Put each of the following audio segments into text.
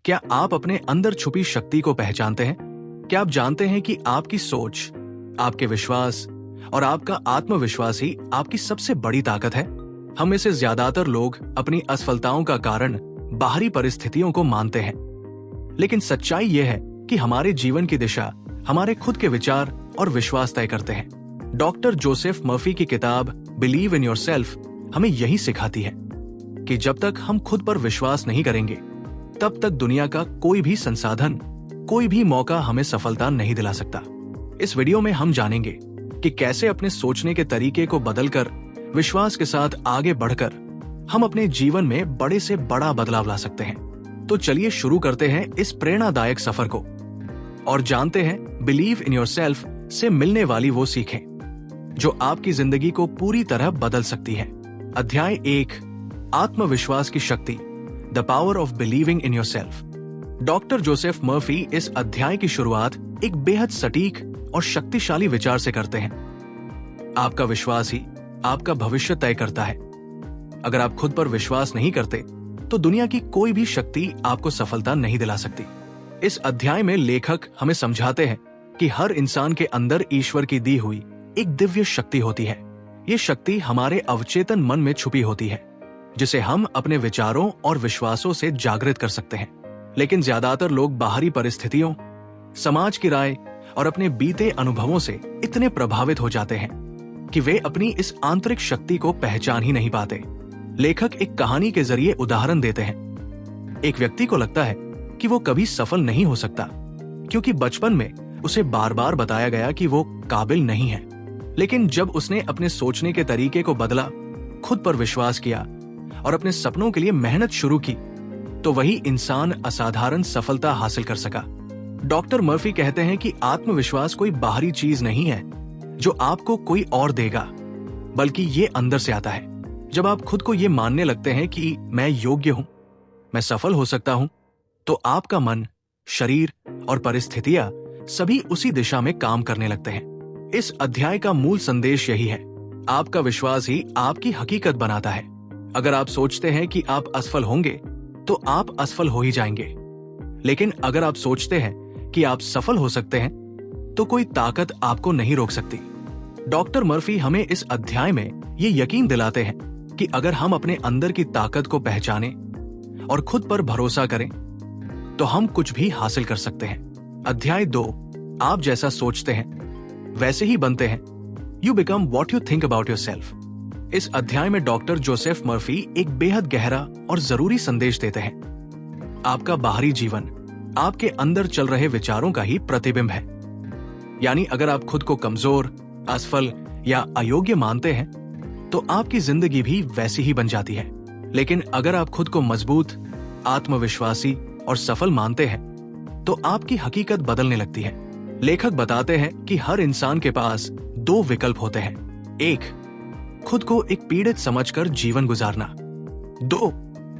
क्या आप अपने अंदर छुपी शक्ति को पहचानते हैं? क्या आप जानते हैं कि आपकी सोच, आपके विश्वास और आपका आत्मविश्वास ही आपकी सबसे बड़ी ताकत है? हम में से ज्यादातर लोग अपनी असफलताओं का कारण बाहरी परिस्थितियों को मानते हैं, लेकिन सच्चाई यह है कि हमारे जीवन की दिशा हमारे खुद के विचार और विश्वास तय करते हैं। डॉक्टर जोसेफ मर्फी की किताब बिलीव इन योरसेल्फ हमें यही सिखाती है कि जब तक हम खुद पर विश्वास नहीं करेंगे, तब तक दुनिया का कोई भी संसाधन, कोई भी मौका हमें सफलता नहीं दिला सकता। इस वीडियो में हम जानेंगे कि कैसे अपने सोचने के तरीके को बदलकर विश्वास के साथ आगे बढ़कर हम अपने जीवन में बड़े से बड़ा बदलाव ला सकते हैं। तो चलिए शुरू करते हैं इस प्रेरणादायक सफर को और जानते हैं बिलीव इन योरसेल्फ से मिलने वाली वो सीखें जो आपकी जिंदगी को पूरी तरह बदल सकती है। अध्याय 1, आत्मविश्वास की शक्ति, the power of believing in yourself. Doctor Joseph Murphy इस अध्याय की शुरुआत एक बेहद सटीक और शक्तिशाली विचार से करते हैं। आपका विश्वास ही आपका भविष्य तय करता है। अगर आप खुद पर विश्वास नहीं करते, तो दुनिया की कोई भी शक्ति आपको सफलता नहीं दिला सकती। इस अध्याय में लेखक हमें समझाते हैं कि हर इंसान के अंदर ईश्वर की दी हुई एक दिव्य शक्ति होती है। ये शक्ति हमारे अवचेतन मन में छुपी होती है, जिसे हम अपने विचारों और विश्वासों से जागृत कर सकते हैं। लेकिन ज्यादातर लोग बाहरी परिस्थितियों, समाज की राय और अपने बीते अनुभवों से इतने प्रभावित हो जाते हैं कि वे अपनी इस आंतरिक शक्ति को पहचान ही नहीं पाते। लेखक एक कहानी के जरिए उदाहरण देते हैं। एक व्यक्ति को लगता है कि वो कभी सफल नहीं हो सकता, क्योंकि बचपन में उसे बार बार बताया गया कि वो काबिल नहीं है। लेकिन जब उसने अपने सोचने के तरीके को बदला, खुद पर विश्वास किया और अपने सपनों के लिए मेहनत शुरू की, तो वही इंसान असाधारण सफलता हासिल कर सका। डॉक्टर मर्फी कहते हैं कि आत्मविश्वास कोई बाहरी चीज नहीं है जो आपको कोई और देगा, बल्कि ये अंदर से आता है। जब आप खुद को ये मानने लगते हैं कि मैं योग्य हूं, मैं सफल हो सकता हूं, तो आपका मन, शरीर और परिस्थितियां सभी उसी दिशा में काम करने लगते हैं। इस अध्याय का मूल संदेश यही है, आपका विश्वास ही आपकी हकीकत बनाता है। अगर आप सोचते हैं कि आप असफल होंगे, तो आप असफल हो ही जाएंगे। लेकिन अगर आप सोचते हैं कि आप सफल हो सकते हैं, तो कोई ताकत आपको नहीं रोक सकती। डॉक्टर मर्फी हमें इस अध्याय में ये यकीन दिलाते हैं कि अगर हम अपने अंदर की ताकत को पहचानें और खुद पर भरोसा करें, तो हम कुछ भी हासिल कर सकते हैं। अध्याय 2, आप जैसा सोचते हैं वैसे ही बनते हैं, you become what you think about yourself. इस अध्याय में डॉक्टर जोसेफ मर्फी एक बेहद गहरा और जरूरी संदेश देते हैं। आपका बाहरी जीवन आपके अंदर चल रहे विचारों का ही प्रतिबिंब है। यानी अगर आप खुद को कमजोर, असफल या अयोग्य मानते हैं, तो आपकी जिंदगी भी वैसी ही बन जाती है। लेकिन अगर आप खुद को मजबूत, आत्मविश्वासी और सफल मानते हैं, तो आपकी हकीकत बदलने लगती है। लेखक बताते हैं कि हर इंसान के पास 2 विकल्प होते हैं। 1, खुद को एक पीड़ित समझकर जीवन गुजारना। 2,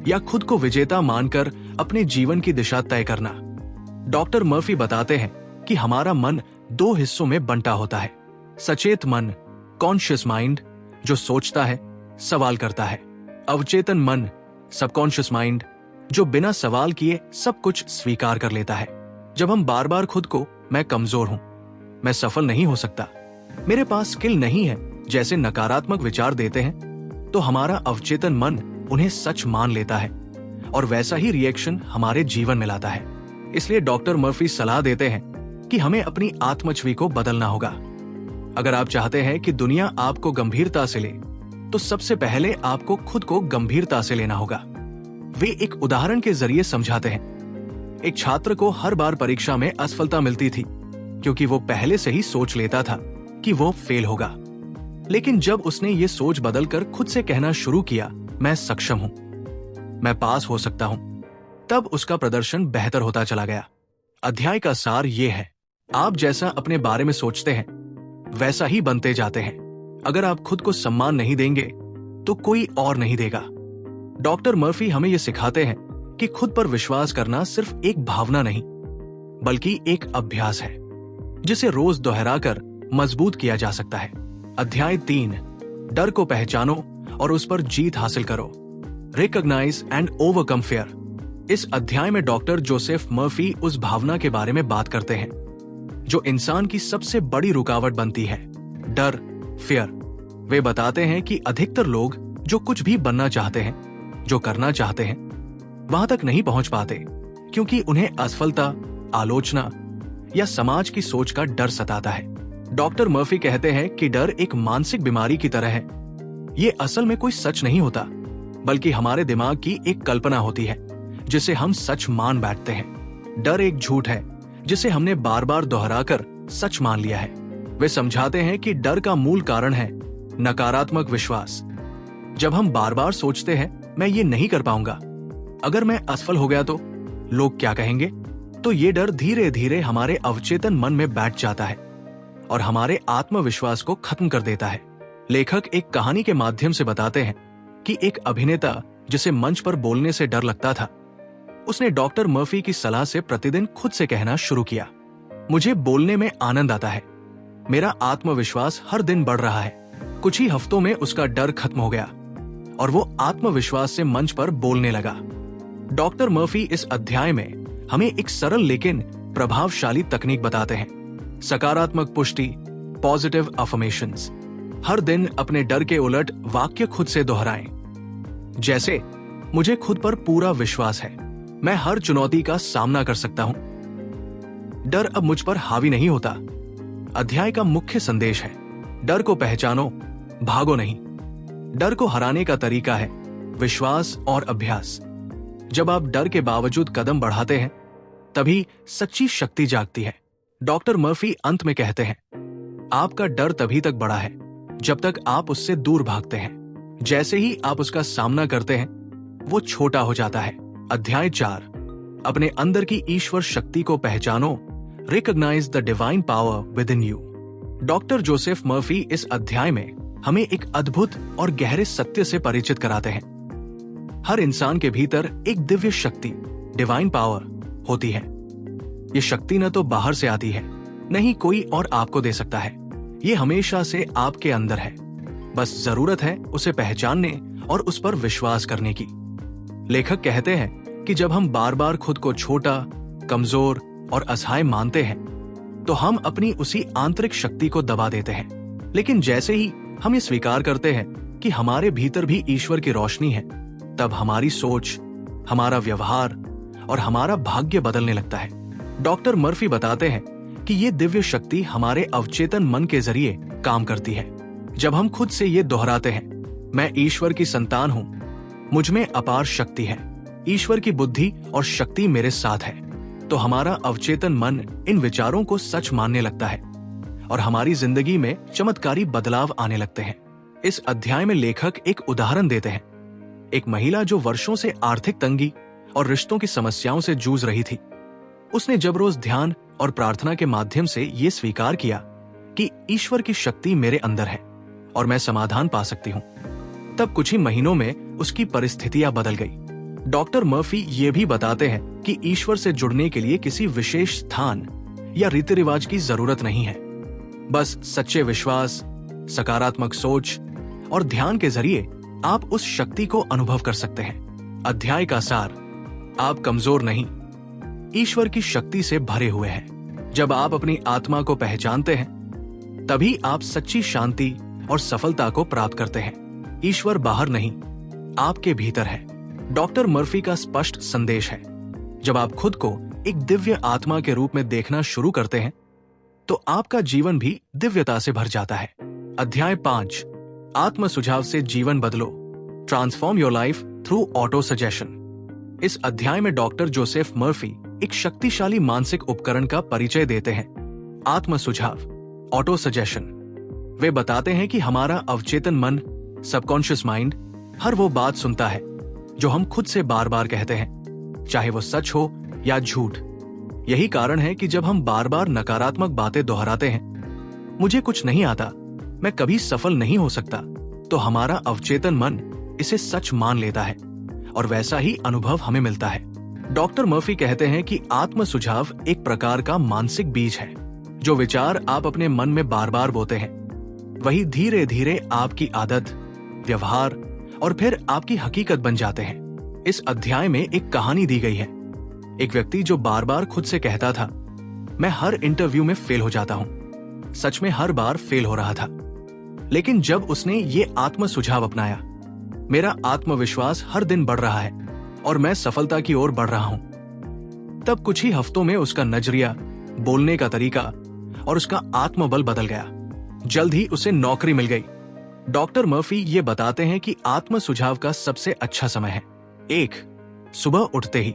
या खुद को विजेता मानकर अपने जीवन की दिशा तय करना। डॉक्टर मर्फी बताते हैं कि हमारा मन 2 हिस्सों में बंटा होता है। सचेत मन, कॉन्शियस माइंड, जो सोचता है, सवाल करता है। अवचेतन मन, सबकॉन्शियस माइंड, जो बिना सवाल किए सब कुछ स्वीकार कर लेता है। जब हम बार बार खुद को मैं कमजोर हूं, मैं सफल नहीं हो सकता, मेरे पास स्किल नहीं है जैसे नकारात्मक विचार देते हैं, तो हमारा अवचेतन मन उन्हें सच मान लेता है और वैसा ही रिएक्शन हमारे जीवन में लाता है। इसलिए डॉक्टर मर्फी सलाह देते हैं कि हमें अपनी आत्मछवि को बदलना होगा। अगर आप चाहते हैं कि दुनिया आपको गंभीरता से ले, तो सबसे पहले आपको खुद को गंभीरता से लेना होगा। वे एक उदाहरण के जरिए समझाते हैं। एक छात्र को हर बार परीक्षा में असफलता मिलती थी, क्योंकि वो पहले से ही सोच लेता था कि वो फेल होगा। लेकिन जब उसने ये सोच बदलकर खुद से कहना शुरू किया, मैं सक्षम हूं, मैं पास हो सकता हूं, तब उसका प्रदर्शन बेहतर होता चला गया। अध्याय का सार ये है, आप जैसा अपने बारे में सोचते हैं वैसा ही बनते जाते हैं। अगर आप खुद को सम्मान नहीं देंगे, तो कोई और नहीं देगा। डॉक्टर मर्फी हमें यह सिखाते हैं कि खुद पर विश्वास करना सिर्फ एक भावना नहीं, बल्कि एक अभ्यास है जिसे रोज दोहराकर मजबूत किया जा सकता है। अध्याय 3, डर को पहचानो और उस पर जीत हासिल करो। Recognise and overcome fear. इस अध्याय में डॉक्टर जोसेफ मर्फी उस भावना के बारे में बात करते हैं जो इंसान की सबसे बड़ी रुकावट बनती है, डर, फियर। वे बताते हैं कि अधिकतर लोग जो कुछ भी बनना चाहते हैं, जो करना चाहते हैं, वहां तक नहीं पहुंच पाते क्योंकि उन्हें असफलता, आलोचना या समाज की सोच का डर सताता है। डॉक्टर मर्फी कहते हैं कि डर एक मानसिक बीमारी की तरह है। ये असल में कोई सच नहीं होता, बल्कि हमारे दिमाग की एक कल्पना होती है जिसे हम सच मान बैठते हैं। डर एक झूठ है जिसे हमने बार बार दोहराकर सच मान लिया है। वे समझाते हैं कि डर का मूल कारण है नकारात्मक विश्वास। जब हम बार बार सोचते हैं मैं ये नहीं कर पाऊंगा, अगर मैं असफल हो गया तो लोग क्या कहेंगे, तो ये डर धीरे धीरे हमारे अवचेतन मन में बैठ जाता है और हमारे आत्मविश्वास को खत्म कर देता है। लेखक एक कहानी के माध्यम से बताते हैं कि एक अभिनेता जिसे मंच पर बोलने से डर लगता था, उसने डॉक्टर मर्फी की सलाह से प्रतिदिन खुद से कहना शुरू किया, मुझे बोलने में आनंद आता है, मेरा आत्मविश्वास हर दिन बढ़ रहा है। कुछ ही हफ्तों में उसका डर खत्म हो गया और वो आत्मविश्वास से मंच पर बोलने लगा। डॉक्टर मर्फी इस अध्याय में हमें एक सरल लेकिन प्रभावशाली तकनीक बताते हैं, सकारात्मक पुष्टि, पॉजिटिव अफर्मेशंस। हर दिन अपने डर के उलट वाक्य खुद से दोहराएं, जैसे मुझे खुद पर पूरा विश्वास है, मैं हर चुनौती का सामना कर सकता हूं, डर अब मुझ पर हावी नहीं होता। अध्याय का मुख्य संदेश है, डर को पहचानो, भागो नहीं। डर को हराने का तरीका है विश्वास और अभ्यास। जब आप डर के बावजूद कदम बढ़ाते हैं, तभी सच्ची शक्ति जागती है। डॉक्टर मर्फी अंत में कहते हैं, आपका डर तभी तक बड़ा है जब तक आप उससे दूर भागते हैं। जैसे ही आप उसका सामना करते हैं, वो छोटा हो जाता है। अध्याय 4, अपने अंदर की ईश्वर शक्ति को पहचानो, recognise the divine power within you. Doctor Joseph Murphy इस अध्याय में हमें एक अद्भुत और गहरे सत्य से परिचित कराते हैं। हर इंसान के भीतर एक दिव्य शक्ति, डिवाइन पावर होती है। ये शक्ति न तो बाहर से आती है, न ही कोई और आपको दे सकता है। ये हमेशा से आपके अंदर है, बस जरूरत है उसे पहचानने और उस पर विश्वास करने की। लेखक कहते हैं कि जब हम बार बार खुद को छोटा, कमजोर और असहाय मानते हैं, तो हम अपनी उसी आंतरिक शक्ति को दबा देते हैं। लेकिन जैसे ही हम ये स्वीकार करते हैं कि हमारे भीतर भी ईश्वर की रोशनी है, तब हमारी सोच, हमारा व्यवहार और हमारा भाग्य बदलने लगता है। डॉक्टर मर्फी बताते हैं कि ये दिव्य शक्ति हमारे अवचेतन मन के जरिए काम करती है। जब हम खुद से ये दोहराते हैं, मैं ईश्वर की संतान हूं, मुझ में अपार शक्ति है, ईश्वर की बुद्धि और शक्ति मेरे साथ है, तो हमारा अवचेतन मन इन विचारों को सच मानने लगता है और हमारी जिंदगी में चमत्कारी बदलाव आने लगते हैं। इस अध्याय में लेखक एक उदाहरण देते हैं, एक महिला जो वर्षों से आर्थिक तंगी और रिश्तों की समस्याओं से जूझ रही थी। उसने जब रोज ध्यान और प्रार्थना के माध्यम से ये स्वीकार किया कि ईश्वर की शक्ति मेरे अंदर है और मैं समाधान पा सकती हूँ, तब कुछ ही महीनों में उसकी परिस्थितियां बदल गई। डॉक्टर मर्फी ये भी बताते हैं कि ईश्वर से जुड़ने के लिए किसी विशेष स्थान या रीति रिवाज की जरूरत नहीं है। बस सच्चे विश्वास, सकारात्मक सोच और ध्यान के जरिए आप उस शक्ति को अनुभव कर सकते हैं। अध्याय का सार, आप कमजोर नहीं, ईश्वर की शक्ति से भरे हुए हैं। जब आप अपनी आत्मा को पहचानते हैं, तभी आप सच्ची शांति और सफलता को प्राप्त करते हैं। ईश्वर बाहर नहीं, आपके भीतर है। डॉक्टर मर्फी का स्पष्ट संदेश है, जब आप खुद को एक दिव्य आत्मा के रूप में देखना शुरू करते हैं, तो आपका जीवन भी दिव्यता से भर जाता है। अध्याय 5, आत्म सुझाव से जीवन बदलो, transform your life through auto suggestion. इस अध्याय में डॉक्टर जोसेफ मर्फी एक शक्तिशाली मानसिक उपकरण का परिचय देते हैं, आत्म सुझाव, ऑटो सजेशन। वे बताते हैं कि हमारा अवचेतन मन, सबकॉन्शियस माइंड, हर वो बात सुनता है जो हम खुद से बार बार कहते हैं, चाहे वो सच हो या झूठ। यही कारण है कि जब हम बार बार नकारात्मक बातें दोहराते हैं, मुझे कुछ नहीं आता, मैं कभी सफल नहीं हो सकता, तो हमारा अवचेतन मन इसे सच मान लेता है और वैसा ही अनुभव हमें मिलता है। डॉक्टर मर्फी कहते हैं कि आत्म सुझाव एक प्रकार का मानसिक बीज है। जो विचार आप अपने मन में बार बार बोते हैं, वही धीरे धीरे आपकी आदत, व्यवहार और फिर आपकी हकीकत बन जाते हैं। इस अध्याय में एक कहानी दी गई है। एक व्यक्ति जो बार बार खुद से कहता था, मैं हर इंटरव्यू में फेल हो जाता हूं। सच में हर बार फेल हो रहा था। लेकिन जब उसने ये आत्म सुझाव अपनाया, मेरा आत्मविश्वास हर दिन बढ़ रहा है और मैं सफलता की ओर बढ़ रहा हूं, तब कुछ ही हफ्तों में उसका नजरिया, बोलने का तरीका और उसका आत्मबल बदल गया। जल्द ही उसे नौकरी मिल गई। डॉक्टर मर्फी ये बताते हैं कि आत्म सुझाव का सबसे अच्छा समय है 1. सुबह उठते ही,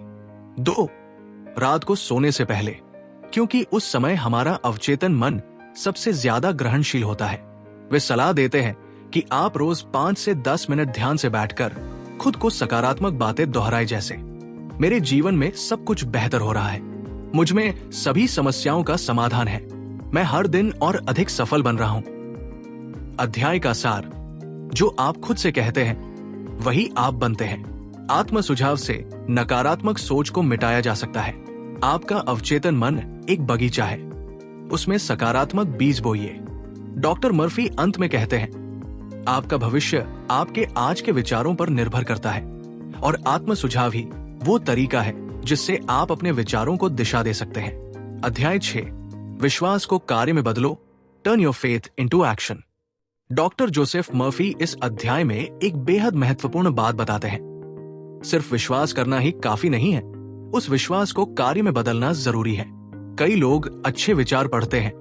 2. रात को सोने से पहले, क्योंकि उस समय हमारा अवचेतन मन सबसे ज्यादा ग्रहणशील होता है। वे सलाह देते हैं कि आप रोज 5 से 10 मिनट ध्यान से बैठकर खुद को सकारात्मक बातें दोहराए, जैसे मेरे जीवन में सब कुछ बेहतर हो रहा है, मुझ में सभी समस्याओं का समाधान है, मैं हर दिन और अधिक सफल बन रहा हूं। अध्याय का सार, जो आप खुद से कहते हैं वही आप बनते हैं। आत्म सुझाव से नकारात्मक सोच को मिटाया जा सकता है। आपका अवचेतन मन एक बगीचा है, उसमें सकारात्मक बीज बोइए। डॉक्टर मर्फी अंत में कहते हैं, आपका भविष्य आपके आज के विचारों पर निर्भर करता है और आत्म सुझाव ही वो तरीका है जिससे आप अपने विचारों को दिशा दे सकते हैं। अध्याय 6, विश्वास को कार्य में बदलो, turn your faith into action. Doctor Joseph Murphy इस अध्याय में एक बेहद महत्वपूर्ण बात बताते हैं। सिर्फ विश्वास करना ही काफी नहीं है, उस विश्वास को कार्य में बदलना जरूरी है। कई लोग अच्छे विचार पढ़ते हैं,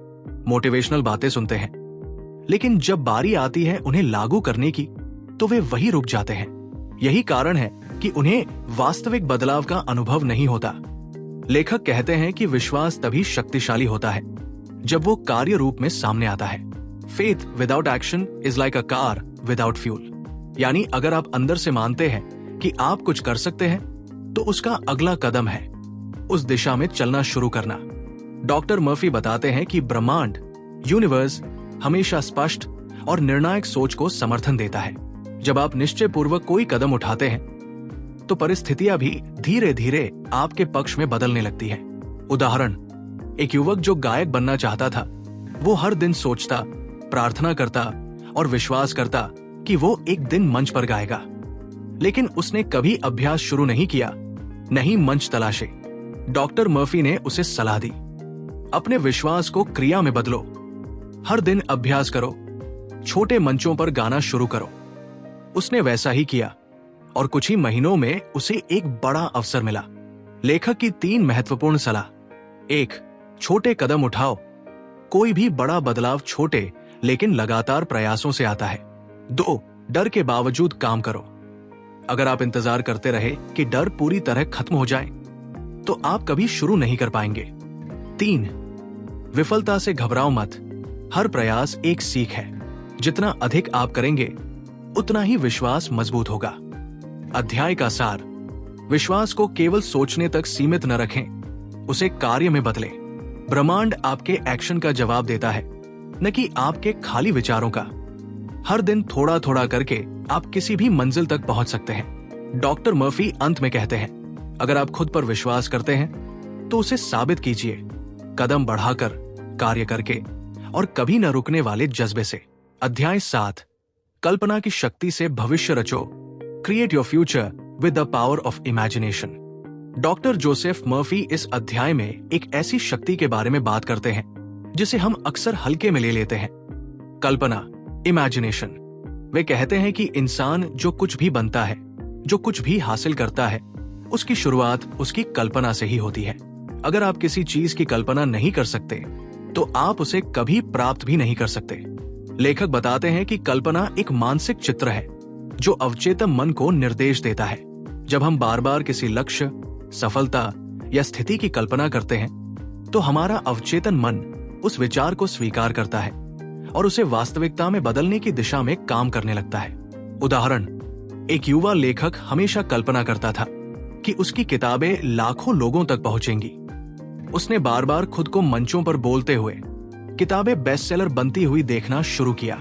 मोटिवेशनल बातें सुनते हैं, लेकिन जब बारी आती है उन्हें लागू करने की, तो वे वहीं रुक जाते हैं। यही कारण है कि उन्हें वास्तविक बदलाव का अनुभव नहीं होता। लेखक कहते हैं कि विश्वास तभी शक्तिशाली होता है जब वो कार्य रूप में सामने आता है। Faith without action is like a car without fuel. यानी अगर आप अंदर से मानते हैं कि आप कुछ कर सकते हैं, तो उसका अगला कदम है उस दिशा में चलना शुरू करना। डॉक्टर मर्फी बताते हैं कि ब्रह्मांड, यूनिवर्स हमेशा स्पष्ट और निर्णायक सोच को समर्थन देता है। जब आप निश्चय पूर्वक कोई कदम उठाते हैं, तो परिस्थितियां भी धीरे धीरे आपके पक्ष में बदलने लगती है। उदाहरण, एक युवक जो गायक बनना चाहता था, वो हर दिन सोचता, प्रार्थना करता और विश्वास करता कि वो एक दिन मंच पर गाएगा, लेकिन उसने कभी अभ्यास शुरू नहीं किया, नहीं मंच तलाशे। डॉक्टर मर्फी ने उसे सलाह दी, अपने विश्वास को क्रिया में बदलो, हर दिन अभ्यास करो, छोटे मंचों पर गाना शुरू करो। उसने वैसा ही किया और कुछ ही महीनों में उसे एक बड़ा अवसर मिला। लेखक की 3 महत्वपूर्ण सलाह: 1. छोटे कदम उठाओ, कोई भी बड़ा बदलाव छोटे लेकिन लगातार प्रयासों से आता है। 2. डर के बावजूद काम करो, अगर आप इंतजार करते रहे कि डर पूरी तरह खत्म हो जाए, तो आप कभी शुरू नहीं कर पाएंगे। 3. विफलता से घबराओ मत, हर प्रयास एक सीख है, जितना अधिक आप करेंगे उतना ही विश्वास मजबूत होगा। अध्याय का सार, विश्वास को केवल सोचने तक सीमित न रखें, उसे कार्य में बदलें। ब्रह्मांड आपके एक्शन का जवाब देता है, न कि आपके खाली विचारों का। हर दिन थोड़ा थोड़ा करके आप किसी भी मंजिल तक पहुंच सकते हैं। डॉक्टर मर्फी अंत में कहते हैं, अगर आप खुद पर विश्वास करते हैं तो उसे साबित कीजिए, कदम बढ़ाकर, कार्य करके और कभी न रुकने वाले जज्बे से। अध्याय 7, कल्पना की शक्ति से भविष्य रचो, create your future with the power of imagination. Doctor Joseph Murphy इस अध्याय में एक ऐसी शक्ति के बारे में बात करते हैं जिसे हम अक्सर हल्के में ले लेते हैं, कल्पना, इमेजिनेशन। वे कहते हैं कि इंसान जो कुछ भी बनता है, जो कुछ भी हासिल करता है, उसकी शुरुआत उसकी कल्पना से ही होती है। अगर आप किसी चीज की कल्पना नहीं कर सकते, तो आप उसे कभी प्राप्त भी नहीं कर सकते। लेखक बताते हैं कि कल्पना एक मानसिक चित्र है जो अवचेतन मन को निर्देश देता है। जब हम बार बार किसी लक्ष्य, सफलता या स्थिति की कल्पना करते हैं, तो हमारा अवचेतन मन उस विचार को स्वीकार करता है और उसे वास्तविकता में बदलने की दिशा में काम करने लगता है। उदाहरण, एक युवा लेखक हमेशा कल्पना करता था कि उसकी किताबें लाखों लोगों तक पहुंचेंगी। उसने बार बार खुद को मंचों पर बोलते हुए किताबें बेस्टसेलर बनती हुई देखना शुरू किया।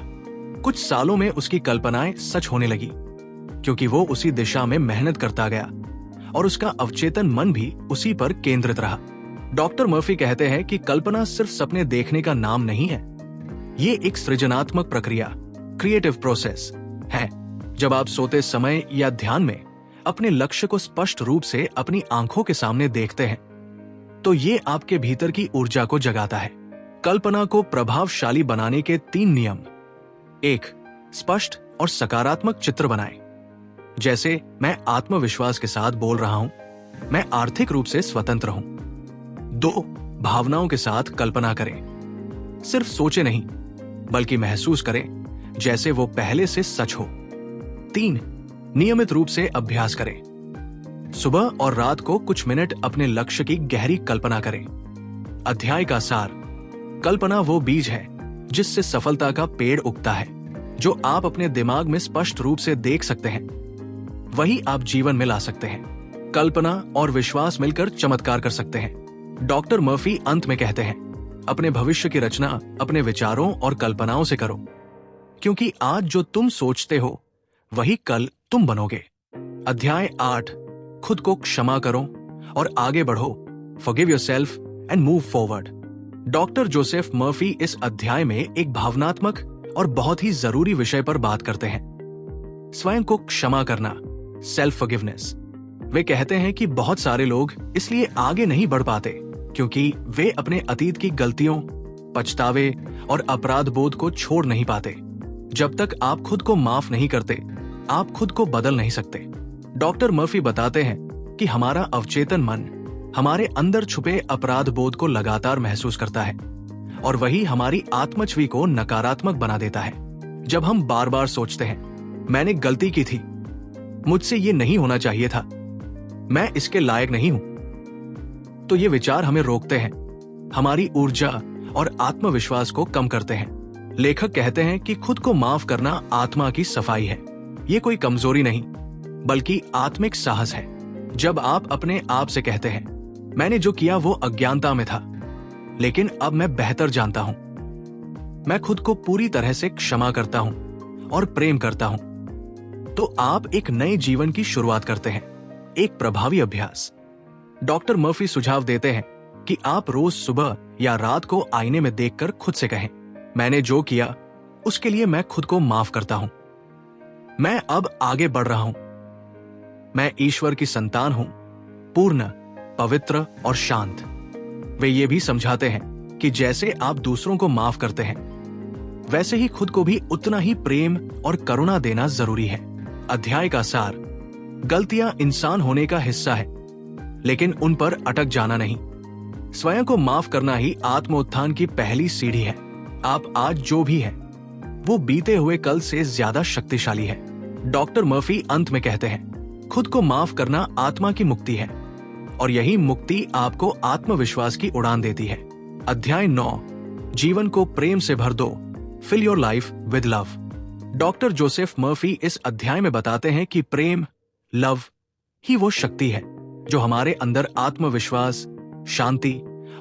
कुछ सालों में उसकी कल्पनाएं सच होने लगी, क्योंकि वो उसी दिशा में मेहनत करता गया और उसका अवचेतन मन भी उसी पर केंद्रित रहा। डॉक्टर मर्फी कहते हैं कि कल्पना सिर्फ सपने देखने का नाम नहीं है, ये एक सृजनात्मक प्रक्रिया, क्रिएटिव प्रोसेस है। जब आप सोते समय या ध्यान में अपने लक्ष्य को स्पष्ट रूप से अपनी आंखों के सामने देखते हैं तो ये आपके भीतर की ऊर्जा को जगाता है। कल्पना को प्रभावशाली बनाने के 3 नियम। 1. स्पष्ट और सकारात्मक चित्र बनाएं। जैसे मैं आत्मविश्वास के साथ बोल रहा हूं, मैं आर्थिक रूप से स्वतंत्र हूं। 2. भावनाओं के साथ कल्पना करें। सिर्फ सोचे नहीं, बल्कि महसूस करें जैसे वो पहले से सच हो। 3. नियमित रूप से अभ्यास करें। सुबह और रात को कुछ मिनट अपने लक्ष्य की गहरी कल्पना करें। अध्याय का सार। कल्पना वो बीज है जिससे सफलता का पेड़ उगता है। जो आप अपने दिमाग में स्पष्ट रूप से देख सकते हैं, वही आप जीवन में ला सकते हैं। कल्पना और विश्वास मिलकर चमत्कार कर सकते हैं। डॉक्टर मर्फी अंत में कहते हैं, अपने भविष्य की रचना अपने विचारों और कल्पनाओं से करो, क्योंकि आज जो तुम सोचते हो वही कल तुम बनोगे। अध्याय 8। खुद को क्षमा करो और आगे बढ़ो। Forgive yourself and move forward। Doctor Joseph Murphy इस अध्याय में एक भावनात्मक और बहुत ही जरूरी विषय पर बात करते हैं, स्वयं को क्षमा करना, सेल्फ फॉरगिवनेस। वे कहते हैं कि बहुत सारे लोग इसलिए आगे नहीं बढ़ पाते क्योंकि वे अपने अतीत की गलतियों, पछतावे और अपराध बोध को छोड़ नहीं पाते। जब तक आप खुद को माफ नहीं करते, आप खुद को बदल नहीं सकते। डॉक्टर मर्फी बताते हैं कि हमारा अवचेतन मन हमारे अंदर छुपे अपराध बोध को लगातार महसूस करता है और वही हमारी आत्मछवि को नकारात्मक बना देता है। जब हम बार बार सोचते हैं, मैंने गलती की थी, मुझसे ये नहीं होना चाहिए था, मैं इसके लायक नहीं हूं, तो ये विचार हमें रोकते हैं, हमारी ऊर्जा और आत्मविश्वास को कम करते हैं। लेखक कहते हैं कि खुद को माफ करना आत्मा की सफाई है। ये कोई कमजोरी नहीं, बल्कि आत्मिक साहस है। जब आप अपने आप से कहते हैं, मैंने जो किया वो अज्ञानता में था, लेकिन अब मैं बेहतर जानता हूं, मैं खुद को पूरी तरह से क्षमा करता हूं और प्रेम करता हूं, तो आप एक नए जीवन की शुरुआत करते हैं। एक प्रभावी अभ्यास। डॉक्टर मर्फी सुझाव देते हैं कि आप रोज सुबह या रात को आईने में देखकर खुद से कहें, मैंने जो किया उसके लिए मैं खुद को माफ करता हूं, मैं अब आगे बढ़ रहा हूं, मैं ईश्वर की संतान हूं, पूर्ण, पवित्र और शांत। वे ये भी समझाते हैं कि जैसे आप दूसरों को माफ करते हैं, वैसे ही खुद को भी उतना ही प्रेम और करुणा देना जरूरी है। अध्याय का सार। गलतियां इंसान होने का हिस्सा है, लेकिन उन पर अटक जाना नहीं। स्वयं को माफ करना ही आत्मोत्थान की पहली सीढ़ी है। आप आज जो भी है, वो बीते हुए कल से ज्यादा शक्तिशाली है। डॉक्टर मर्फी अंत में कहते हैं, खुद को माफ करना आत्मा की मुक्ति है और यही मुक्ति आपको आत्मविश्वास की उड़ान देती है। अध्याय 9। जीवन को प्रेम से भर दो। Fill your life with love. Doctor Joseph Murphy इस अध्याय में बताते हैं कि प्रेम, लव ही वो शक्ति है जो हमारे अंदर आत्मविश्वास, शांति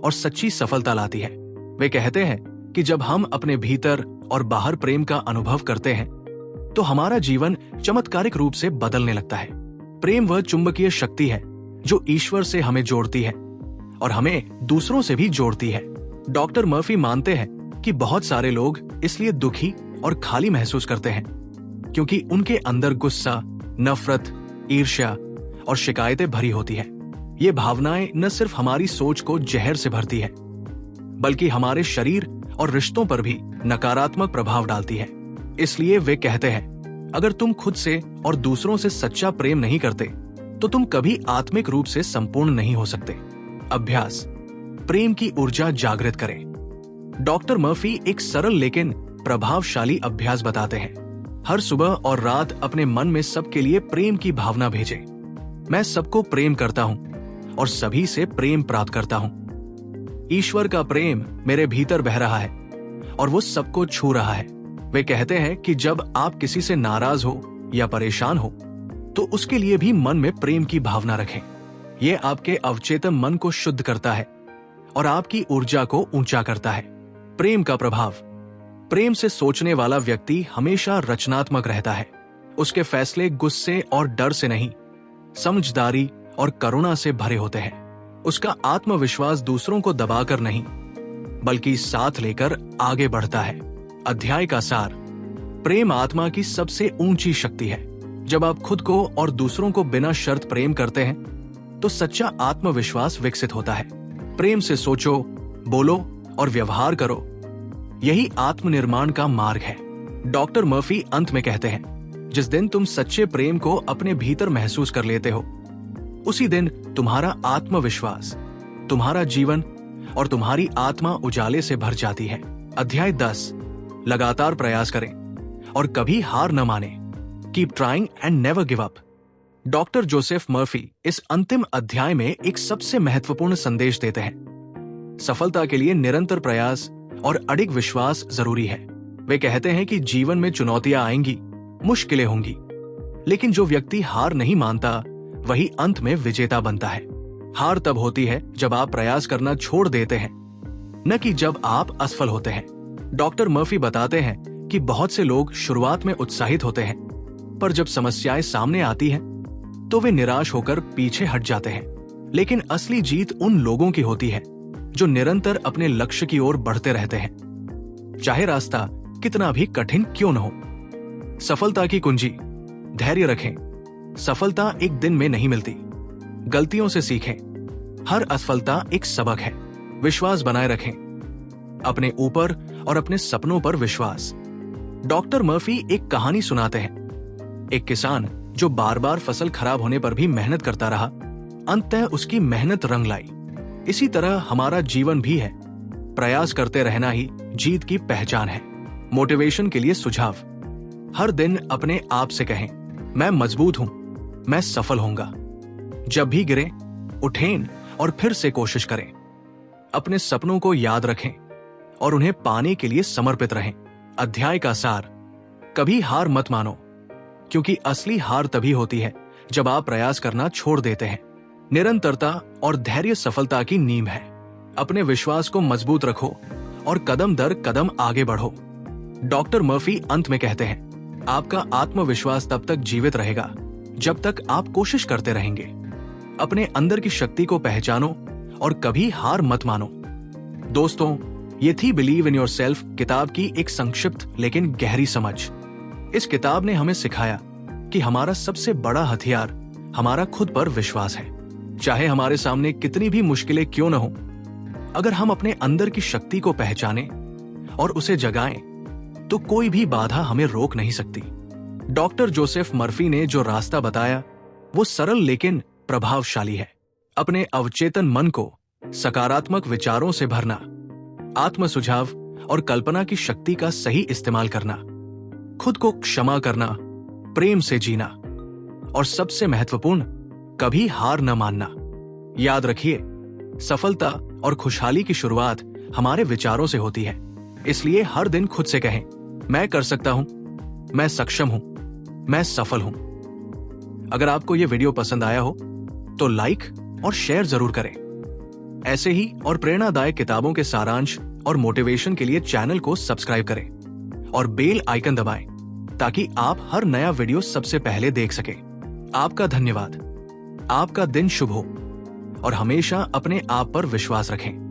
और सच्ची सफलता लाती है। वे कहते हैं कि जब हम अपने भीतर और बाहर प्रेम का अनुभव करते हैं, तो हमारा जीवन चमत्कारिक रूप से बदलने लगता है। प्रेम वह चुंबकीय शक्ति है जो ईश्वर से हमें जोड़ती है और हमें दूसरों से भी जोड़ती है। डॉक्टर मर्फी मानते हैं कि बहुत सारे लोग इसलिए दुखी और खाली महसूस करते हैं क्योंकि उनके अंदर गुस्सा, नफरत, ईर्ष्या और शिकायतें भरी होती है। ये भावनाएं न सिर्फ हमारी सोच को जहर से भरती है, बल्कि हमारे शरीर और रिश्तों पर भी नकारात्मक प्रभाव डालती है। इसलिए वे कहते हैं, अगर तुम खुद से और दूसरों से सच्चा प्रेम नहीं करते, तो तुम कभी आत्मिक रूप से संपूर्ण नहीं हो सकते। अभ्यास। प्रेम की ऊर्जा जागृत करें। डॉक्टर मर्फी एक सरल लेकिन प्रभावशाली अभ्यास बताते हैं। हर सुबह और रात अपने मन में सबके लिए प्रेम की भावना भेजें। मैं सबको प्रेम करता हूं और सभी से प्रेम प्राप्त करता हूं। ईश्वर का प्रेम मेरे भीतर बह रहा है और वो सबको छू रहा है। वे कहते हैं कि जब आप किसी से नाराज हो या परेशान हो, तो उसके लिए भी मन में प्रेम की भावना रखें। यह आपके अवचेतन मन को शुद्ध करता है और आपकी ऊर्जा को ऊंचा करता है। प्रेम का प्रभाव। प्रेम से सोचने वाला व्यक्ति हमेशा रचनात्मक रहता है। उसके फैसले गुस्से और डर से नहीं, समझदारी और करुणा से भरे होते हैं। उसका आत्मविश्वास दूसरों को दबाकर नहीं, बल्कि साथ लेकर आगे बढ़ता है। अध्याय का सार। प्रेम आत्मा की सबसे ऊंची शक्ति है। जब आप खुद को और दूसरों को बिना शर्त प्रेम करते हैं तो सच्चा आत्मविश्वास विकसित होता है। प्रेम से सोचो, बोलो और व्यवहार करो, यही आत्मनिर्माण का मार्ग है। डॉक्टर मर्फी अंत में कहते हैं, जिस दिन तुम सच्चे प्रेम को अपने भीतर महसूस कर लेते हो, उसी दिन तुम्हारा आत्मविश्वास, तुम्हारा जीवन और तुम्हारी आत्मा उजाले से भर जाती है। अध्याय 10, लगातार प्रयास करें और कभी हार न माने। Keep trying and never give up. Doctor Joseph Murphy इस अंतिम अध्याय में एक सबसे महत्वपूर्ण संदेश देते हैं। सफलता के लिए निरंतर प्रयास और अडिग विश्वास जरूरी है। वे कहते हैं कि जीवन में चुनौतियां आएंगी, मुश्किलें होंगी, लेकिन जो व्यक्ति हार नहीं मानता वही अंत में विजेता बनता है। हार तब होती है जब आप प्रयास करना छोड़ देते हैं, न कि जब आप असफल होते हैं। डॉक्टर मर्फी बताते हैं कि बहुत से लोग शुरुआत में उत्साहित होते हैं, पर जब समस्याएं सामने आती हैं, तो वे निराश होकर पीछे हट जाते हैं। लेकिन असली जीत उन लोगों की होती है जो निरंतर अपने लक्ष्य की ओर बढ़ते रहते हैं, चाहे रास्ता कितना भी कठिन क्यों न हो। सफलता की कुंजी, धैर्य रखें। सफलता एक दिन में नहीं मिलती। गलतियों से सीखें। हर असफलता एक सबक है। विश्वास बनाए रखें, अपने ऊपर और अपने सपनों पर विश्वास। डॉक्टर मर्फी एक कहानी सुनाते हैं। एक किसान जो बार बार फसल खराब होने पर भी मेहनत करता रहा, अंततः उसकी मेहनत रंग लाई। इसी तरह हमारा जीवन भी है। प्रयास करते रहना ही जीत की पहचान है। मोटिवेशन के लिए सुझाव, हर दिन अपने आप से कहें, मैं मजबूत हूं, मैं सफल होऊंगा। जब भी गिरें, उठें और फिर से कोशिश करें। अपने सपनों को याद रखें और उन्हें पाने के लिए समर्पित रहें। अध्याय का सार, कभी हार मत मानो, क्योंकि असली हार तभी होती है जब आप प्रयास करना छोड़ देते हैं। निरंतरता और धैर्य सफलता की नींव है। अपने विश्वास को मजबूत रखो और कदम दर कदम आगे बढ़ो। डॉक्टर मर्फी अंत में कहते हैं, आपका आत्मविश्वास तब तक जीवित रहेगा जब तक आप कोशिश करते रहेंगे। अपने अंदर की शक्ति को पहचानो और कभी हार मत मानो। दोस्तों, ये थी बिलीव इन योरसेल्फ किताब की एक संक्षिप्त लेकिन गहरी समझ। इस किताब ने हमें सिखाया कि हमारा सबसे बड़ा हथियार हमारा खुद पर विश्वास है। चाहे हमारे सामने कितनी भी मुश्किलें क्यों न हो, अगर हम अपने अंदर की शक्ति को पहचानें और उसे जगाएं, तो कोई भी बाधा हमें रोक नहीं सकती। डॉक्टर जोसेफ मर्फी ने जो रास्ता बताया वो सरल लेकिन प्रभावशाली है। अपने अवचेतन मन को सकारात्मक विचारों से भरना, आत्म सुझाव और कल्पना की शक्ति का सही इस्तेमाल करना, खुद को क्षमा करना, प्रेम से जीना और सबसे महत्वपूर्ण, कभी हार न मानना। याद रखिए, सफलता और खुशहाली की शुरुआत हमारे विचारों से होती है। इसलिए हर दिन खुद से कहें, मैं कर सकता हूं, मैं सक्षम हूं, मैं सफल हूं। अगर आपको यह वीडियो पसंद आया हो तो लाइक और शेयर जरूर करें। ऐसे ही और प्रेरणादायक किताबों के सारांश और मोटिवेशन के लिए चैनल को सब्सक्राइब करें और बेल आइकन दबाएं ताकि आप हर नया वीडियो सबसे पहले देख सकें। आपका धन्यवाद। आपका दिन शुभ हो और हमेशा अपने आप पर विश्वास रखें।